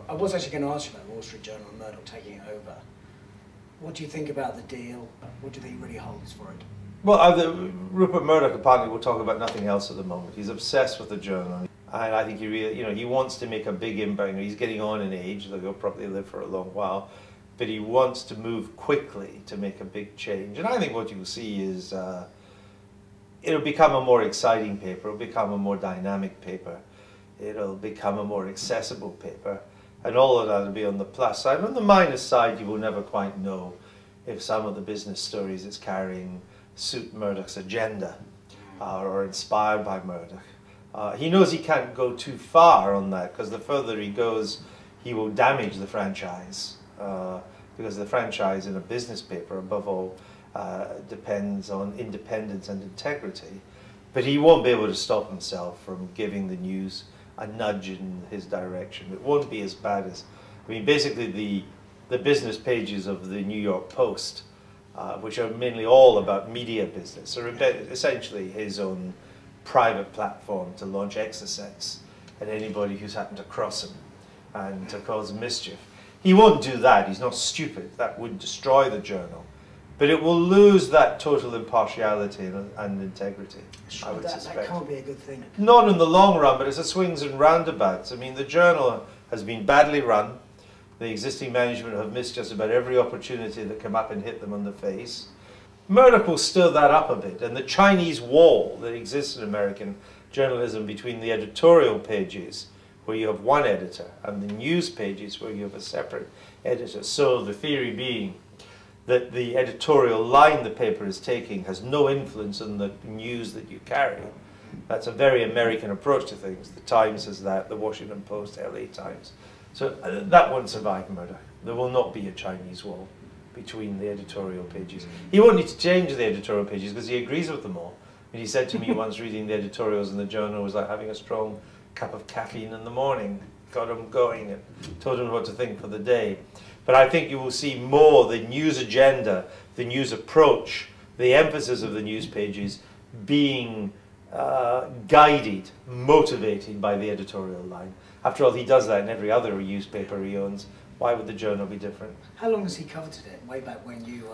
I was actually going to ask you about the Wall Street Journal and Murdoch taking it over. What do you think about the deal? What do you think he really holds for it? Well, Rupert Murdoch apparently will talk about nothing else at the moment. He's obsessed with the Journal, and I think he really, he wants to make a big impact. He's getting on in age, though he'll probably live for a long while, but he wants to move quickly to make a big change. And I think what you'll see is it'll become a more exciting paper. It'll become a more dynamic paper. It'll become a more accessible paper. And all of that will be on the plus side. On the minus side, you will never quite know if some of the business stories it's carrying suit Murdoch's agenda or are inspired by Murdoch. He knows he can't go too far on that, because the further he goes, he will damage the franchise. Because the franchise in a business paper, above all, depends on independence and integrity. But he won't be able to stop himself from giving the news a nudge in his direction. It won't be as bad as, basically the business pages of the New York Post, which are mainly all about media business, are essentially his own private platform to launch exocets at anybody who's happened to cross him and to cause mischief. He won't do that. He's not stupid. That would destroy the Journal. But it will lose that total impartiality and integrity, I would suspect. That can't be a good thing. Not in the long run, but it's a swings and roundabouts. The Journal has been badly run. The existing management have missed just about every opportunity that came up and hit them on the face. Murdoch will stir that up a bit, and the Chinese wall that exists in American journalism between the editorial pages, where you have one editor, and the news pages, where you have a separate editor. So the theory being that the editorial line the paper is taking has no influence on the news that you carry. That's a very American approach to things. The Times has that, the Washington Post, LA Times. So that won't survive Murdoch. There will not be a Chinese wall between the editorial pages. He won't need to change the editorial pages because he agrees with them all. And he said to me once, reading the editorials in the Journal was like having a strong cup of caffeine in the morning. Got him going and told him what to think for the day. But I think you will see more the news agenda, the news approach, the emphasis of the news pages being guided, motivated by the editorial line. After all, he does that in every other newspaper he owns. Why would the Journal be different? How long has he coveted it? Way back when you...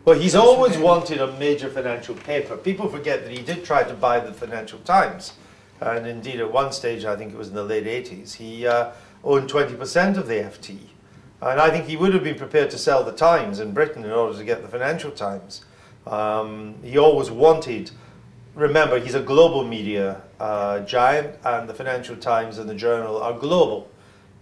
Well, he's always wanted a major financial paper. People forget that he did try to buy the Financial Times. And indeed, at one stage, I think it was in the late 80s, he owned 20% of the FT. And I think he would have been prepared to sell the Times in Britain in order to get the Financial Times. He always wanted, remember, he's a global media giant, and the Financial Times and the Journal are global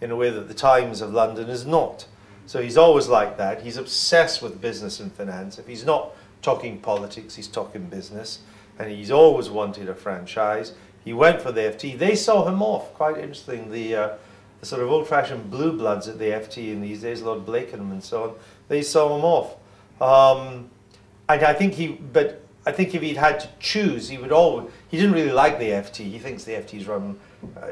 in a way that the Times of London is not. So he's always like that. He's obsessed with business and finance. If he's not talking politics, he's talking business. And he's always wanted a franchise. He went for the FT. They saw him off. Quite interesting. The sort of old-fashioned blue bloods at the FT in these days, Lord Blakenham and so on, they saw him off. And I think if he'd had to choose, he didn't really like the FT. He thinks the FT's run,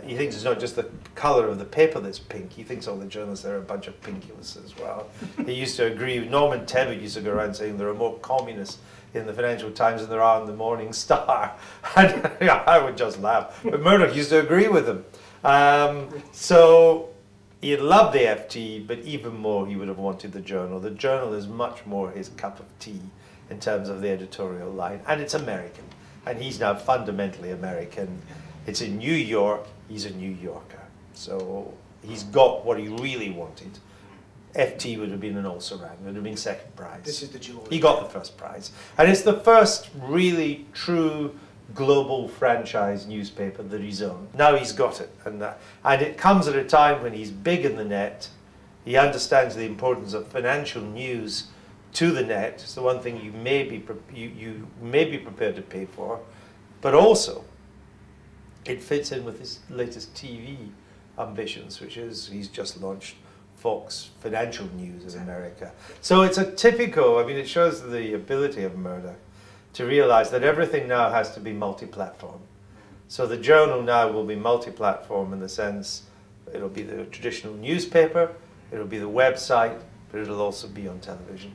he thinks it's not just the colour of the paper that's pink. He thinks all the journalists there are a bunch of pinkulous as well. He used to agree, Norman Tebbit used to go around saying there are more communists in the Financial Times than there are in the Morning Star. And I would just laugh. But Murdoch used to agree with him. So he loved the FT, but even more he would have wanted the Journal. The Journal is much more his cup of tea in terms of the editorial line, and it's American, and he's now fundamentally American. It's in New York, he's a New Yorker, so he's got what he really wanted. FT would have been an also-ran, would have been second prize. This is the jewel. He got the first prize, and it's the first really true global franchise newspaper that he's owned. Now he's got it, and it comes at a time when he's big in the net. He understands the importance of financial news to the net. It's the one thing you may be prepared to pay for, but also it fits in with his latest TV ambitions, which is he's just launched Fox Financial News in America. So it's a typical, it shows the ability of Murdoch to realize that everything now has to be multi-platform. So the Journal now will be multi-platform in the sense it'll be the traditional newspaper, it'll be the website, but it'll also be on television.